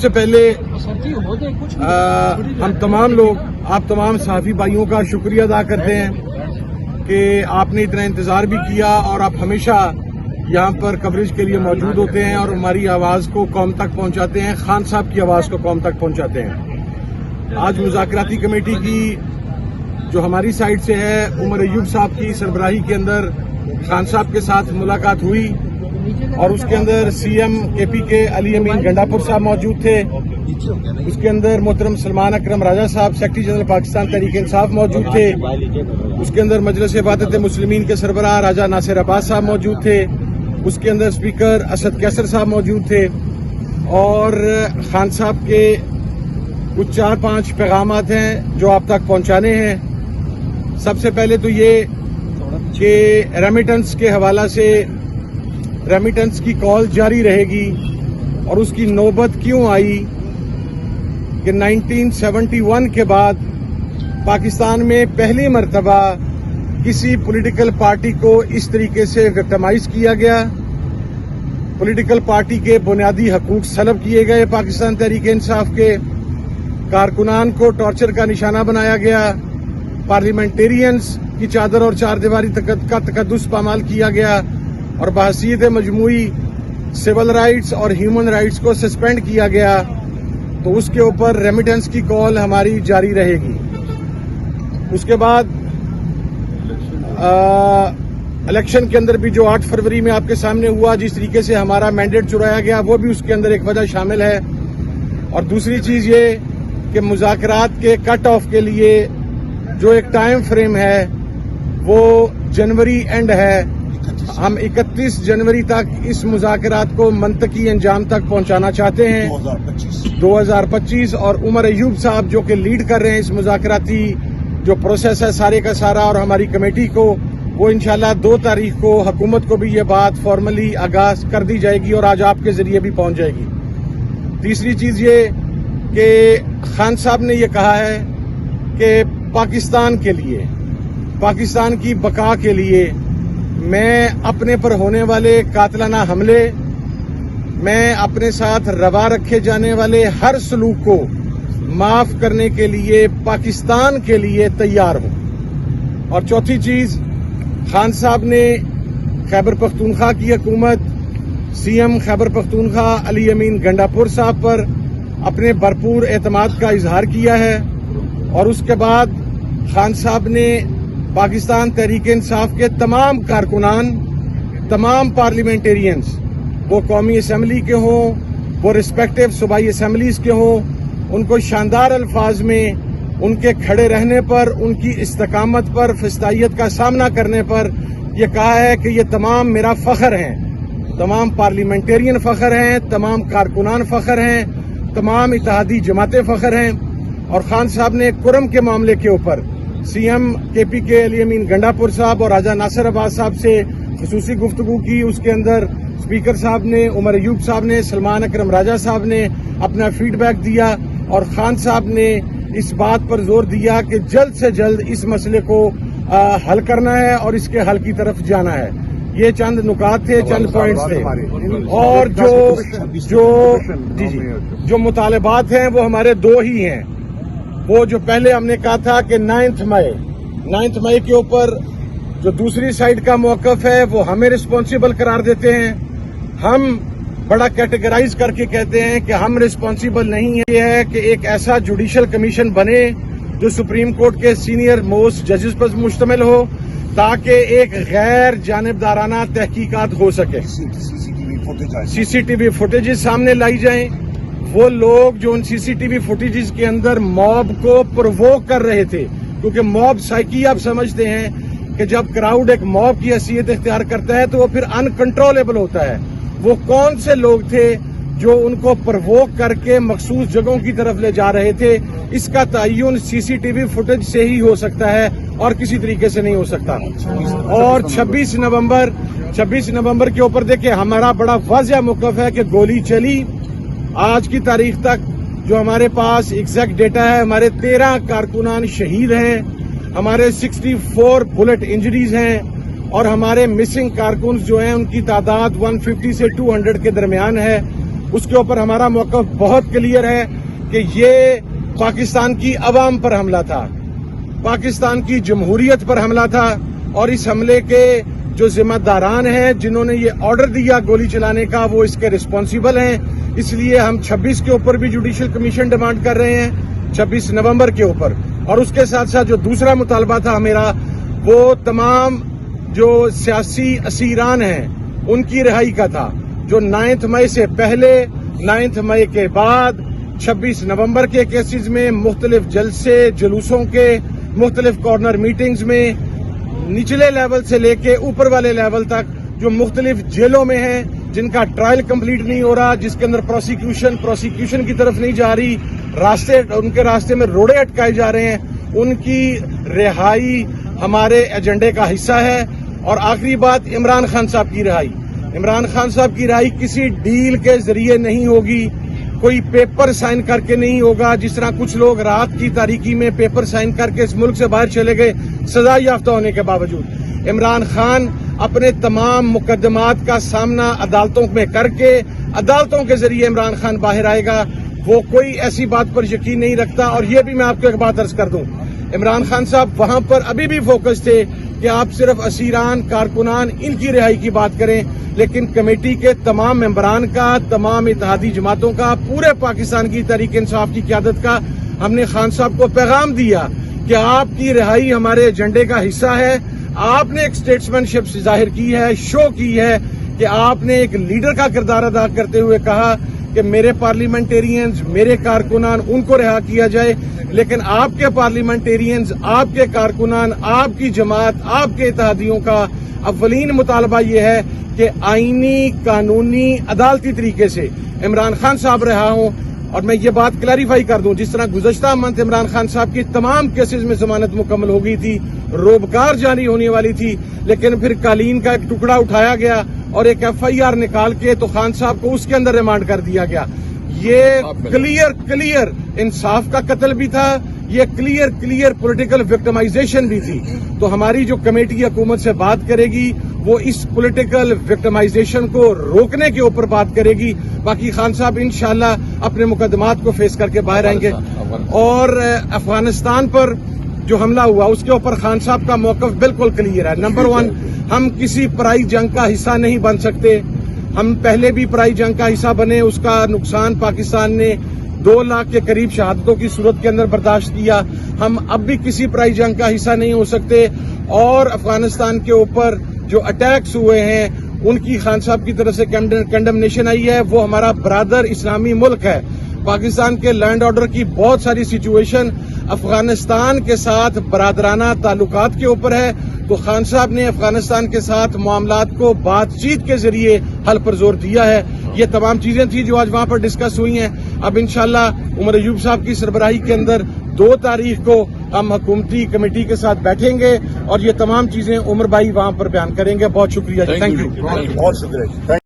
سے پہلے ہم تمام لوگ آپ تمام صحافی بھائیوں کا شکریہ ادا کرتے ہیں کہ آپ نے اتنا انتظار بھی کیا اور آپ ہمیشہ یہاں پر کوریج کے لیے موجود ہوتے ہیں اور ہماری آواز کو قوم تک پہنچاتے ہیں، خان صاحب کی آواز کو قوم تک پہنچاتے ہیں۔ آج مذاکراتی کمیٹی کی جو ہماری سائڈ سے ہے، عمر ایوب صاحب کی سربراہی کے اندر خان صاحب کے ساتھ ملاقات ہوئی اور اس کے اندر سی ایم کے پی کے علی امین گنڈاپور صاحب موجود تھے، اس کے اندر محترم سلمان اکرم راجہ صاحب سیکرٹری جنرل پاکستان تحریک انصاف موجود تھے، اس کے اندر مجلس وحدت مسلمین کے سربراہ راجہ ناصر عباس صاحب موجود تھے، اس کے اندر اسپیکر اسد کیسر صاحب موجود تھے اور خان صاحب کے کچھ 4-5 پیغامات ہیں جو آپ تک پہنچانے ہیں۔ سب سے پہلے تو یہ کہ ریمیٹنس کے حوالہ سے ریمیٹنس کی کال جاری رہے گی اور اس کی نوبت کیوں آئی کہ 1971 کے بعد پاکستان میں پہلی مرتبہ کسی پولیٹیکل پارٹی کو اس طریقے سے وکٹمائز کیا گیا، پولیٹیکل پارٹی کے بنیادی حقوق سلب کیے گئے، پاکستان تحریک انصاف کے کارکنان کو ٹارچر کا نشانہ بنایا گیا، پارلیمنٹیرینز کی چادر اور چار دیواری کا تقدس پامال کیا گیا اور بحیثیت مجموعی سول رائٹس اور ہیومن رائٹس کو سسپینڈ کیا گیا، تو اس کے اوپر ریمیٹنس کی کال ہماری جاری رہے گی۔ اس کے بعد الیکشن کے اندر بھی جو 8 فروری میں آپ کے سامنے ہوا، جس طریقے سے ہمارا مینڈیٹ چرایا گیا، وہ بھی اس کے اندر ایک وجہ شامل ہے۔ اور دوسری چیز یہ کہ مذاکرات کے کٹ آف کے لیے جو ایک ٹائم فریم ہے وہ جنوری اینڈ ہے، ہم 31 جنوری تک اس مذاکرات کو منطقی انجام تک پہنچانا چاہتے ہیں 2025 اور عمر ایوب صاحب جو کہ لیڈ کر رہے ہیں اس مذاکراتی جو پروسیس ہے سارے کا سارا، اور ہماری کمیٹی کو، وہ انشاءاللہ 2 تاریخ کو حکومت کو بھی یہ بات فارملی آغاز کر دی جائے گی اور آج آپ کے ذریعے بھی پہنچ جائے گی۔ تیسری چیز یہ کہ خان صاحب نے یہ کہا ہے کہ پاکستان کے لیے، پاکستان کی بقا کے لیے میں اپنے پر ہونے والے قاتلانہ حملے، میں اپنے ساتھ روا رکھے جانے والے ہر سلوک کو معاف کرنے کے لیے پاکستان کے لیے تیار ہوں۔ اور چوتھی چیز، خان صاحب نے خیبر پختونخوا کی حکومت، سی ایم خیبر پختونخوا علی امین گنڈاپور صاحب پر اپنے بھرپور اعتماد کا اظہار کیا ہے اور اس کے بعد خان صاحب نے پاکستان تحریک انصاف کے تمام کارکنان، تمام پارلیمنٹیرینز، وہ قومی اسمبلی کے ہوں، وہ ریسپیکٹو صوبائی اسمبلیز کے ہوں، ان کو شاندار الفاظ میں ان کے کھڑے رہنے پر، ان کی استقامت پر، فسطائیت کا سامنا کرنے پر یہ کہا ہے کہ یہ تمام میرا فخر ہیں، تمام پارلیمنٹیرین فخر ہیں، تمام کارکنان فخر ہیں، تمام اتحادی جماعتیں فخر ہیں۔ اور خان صاحب نے کرم کے معاملے کے اوپر سی ایم کے پی کے علی امین گنڈاپور صاحب اور راجہ ناصر عباس صاحب سے خصوصی گفتگو کی، اس کے اندر اسپیکر صاحب نے، عمر ایوب صاحب نے، سلمان اکرم راجہ صاحب نے اپنا فیڈ بیک دیا اور خان صاحب نے اس بات پر زور دیا کہ جلد سے جلد اس مسئلے کو حل کرنا ہے اور اس کے حل کی طرف جانا ہے۔ یہ چند نکات تھے، چند پوائنٹس تھے، اور جو مطالبات ہیں وہ ہمارے 2 ہی ہیں۔ وہ جو پہلے ہم نے کہا تھا کہ 9 مئی کے اوپر جو دوسری سائڈ کا موقف ہے وہ ہمیں رسپانسیبل قرار دیتے ہیں، ہم بڑا کیٹیگرائز کر کے کہتے ہیں کہ ہم رسپانسیبل نہیں ہیں۔ یہ ہے کہ ایک ایسا جوڈیشل کمیشن بنے جو سپریم کورٹ کے سینئر موسٹ ججز پر مشتمل ہو تاکہ ایک غیر جانبدارانہ تحقیقات ہو سکے، سی سی ٹی وی فوٹیجز سامنے لائی جائیں۔ وہ لوگ جو ان سی سی ٹی وی فوٹیجز کے اندر موب کو پرووک کر رہے تھے، کیونکہ موب سائیکی آپ سمجھتے ہیں کہ جب کراؤڈ ایک موب کی حیثیت اختیار کرتا ہے تو وہ پھر انکنٹرولیبل ہوتا ہے، وہ کون سے لوگ تھے جو ان کو پرووک کر کے مخصوص جگہوں کی طرف لے جا رہے تھے، اس کا تعین سی سی ٹی وی فوٹیج سے ہی ہو سکتا ہے اور کسی طریقے سے نہیں ہو سکتا۔ اور 26 نومبر کے اوپر دیکھیں ہمارا بڑا واضح موقف ہے کہ گولی چلی، آج کی تاریخ تک جو ہمارے پاس ایگزیکٹ ڈیٹا ہے، ہمارے 13 کارکنان شہید ہیں، ہمارے 64 بلٹ انجریز ہیں اور ہمارے مسنگ کارکنز جو ہیں ان کی تعداد 150 سے 200 کے درمیان ہے۔ اس کے اوپر ہمارا موقف بہت کلیئر ہے کہ یہ پاکستان کی عوام پر حملہ تھا، پاکستان کی جمہوریت پر حملہ تھا، اور اس حملے کے جو ذمہ داران ہیں جنہوں نے یہ آرڈر دیا گولی چلانے کا وہ اس کے رسپانسیبل ہیں۔ اس لیے ہم 26 کے اوپر بھی جوڈیشل کمیشن ڈیمانڈ کر رہے ہیں، 26 نومبر کے اوپر، اور اس کے ساتھ ساتھ جو دوسرا مطالبہ تھا میرا وہ تمام جو سیاسی اسیران ہیں ان کی رہائی کا تھا، جو 9 مئی سے پہلے، 9 مئی کے بعد، 26 نومبر کے کیسز میں، مختلف جلسے جلوسوں کے، مختلف کارنر میٹنگز میں، نچلے لیول سے لے کے اوپر والے لیول تک، جو مختلف جیلوں میں ہیں جن کا ٹرائل کمپلیٹ نہیں ہو رہا، جس کے اندر پروسیکیوشن کی طرف نہیں جا رہی، ان کے راستے میں روڑے اٹکائے جا رہے ہیں، ان کی رہائی ہمارے ایجنڈے کا حصہ ہے۔ اور آخری بات، عمران خان صاحب کی رہائی۔ عمران خان صاحب کی رہائی کسی ڈیل کے ذریعے نہیں ہوگی، کوئی پیپر سائن کر کے نہیں ہوگا، جس طرح کچھ لوگ رات کی تاریکی میں پیپر سائن کر کے اس ملک سے باہر چلے گئے سزا یافتہ ہونے کے باوجود۔ عمران خان اپنے تمام مقدمات کا سامنا عدالتوں میں کر کے، عدالتوں کے ذریعے عمران خان باہر آئے گا۔ وہ کوئی ایسی بات پر یقین نہیں رکھتا۔ اور یہ بھی میں آپ کو ایک بات عرض کر دوں، عمران خان صاحب وہاں پر ابھی بھی فوکس تھے کہ آپ صرف اسیران، کارکنان، ان کی رہائی کی بات کریں، لیکن کمیٹی کے تمام ممبران کا، تمام اتحادی جماعتوں کا، پورے پاکستان کی تحریک انصاف کی قیادت کا ہم نے خان صاحب کو پیغام دیا کہ آپ کی رہائی ہمارے ایجنڈے کا حصہ ہے۔ آپ نے ایک اسٹیٹسمین شپ ظاہر کی ہے، شو کی ہے کہ آپ نے ایک لیڈر کا کردار ادا کرتے ہوئے کہا کہ میرے پارلیمنٹیرینز، میرے کارکنان، ان کو رہا کیا جائے، لیکن آپ کے پارلیمنٹیرینز، آپ کے کارکنان، آپ کی جماعت، آپ کے اتحادیوں کا اولین مطالبہ یہ ہے کہ آئینی، قانونی، عدالتی طریقے سے عمران خان صاحب رہا ہوں۔ اور میں یہ بات کلیریفائی کر دوں، جس طرح گزشتہ منتھ عمران خان صاحب کی تمام کیسز میں ضمانت مکمل ہو گئی تھی، روبکار جاری ہونے والی تھی، لیکن پھر قالین کا ایک ٹکڑا اٹھایا گیا اور ایک FIR نکال کے تو خان صاحب کو اس کے اندر ریمانڈ کر دیا گیا۔ یہ کلیئر انصاف کا قتل بھی تھا، یہ کلیئر پولیٹیکل وکٹمائزیشن بھی تھی۔ تو ہماری جو کمیٹی حکومت سے بات کرے گی وہ اس پولیٹیکل وکٹمائزیشن کو روکنے کے اوپر بات کرے گی۔ باقی خان صاحب انشاءاللہ اپنے مقدمات کو فیس کر کے باہر آئیں گے۔ اور افغانستان پر جو حملہ ہوا اس کے اوپر خان صاحب کا موقف بالکل کلیئر ہے۔ نمبر 1، ہم کسی پرائی جنگ کا حصہ نہیں بن سکتے۔ ہم پہلے بھی پرائی جنگ کا حصہ بنے، اس کا نقصان پاکستان نے 2 لاکھ کے قریب شہادتوں کی صورت کے اندر برداشت کیا۔ ہم اب بھی کسی پرائی جنگ کا حصہ نہیں ہو سکتے۔ اور افغانستان کے اوپر جو اٹیکس ہوئے ہیں ان کی خان صاحب کی طرف سے کنڈمنیشن آئی ہے۔ وہ ہمارا برادر اسلامی ملک ہے۔ پاکستان کے لینڈ آرڈر کی بہت ساری سچویشن افغانستان کے ساتھ برادرانہ تعلقات کے اوپر ہے، تو خان صاحب نے افغانستان کے ساتھ معاملات کو بات چیت کے ذریعے حل پر زور دیا ہے۔ یہ تمام چیزیں تھیں جو آج وہاں پر ڈسکس ہوئی ہیں۔ اب انشاءاللہ عمر ایوب صاحب کی سربراہی کے اندر 2 تاریخ کو ہم حکومتی کمیٹی کے ساتھ بیٹھیں گے اور یہ تمام چیزیں عمر بھائی وہاں پر بیان کریں گے۔ بہت شکریہ، تھینک یو۔ بہت شکریہ۔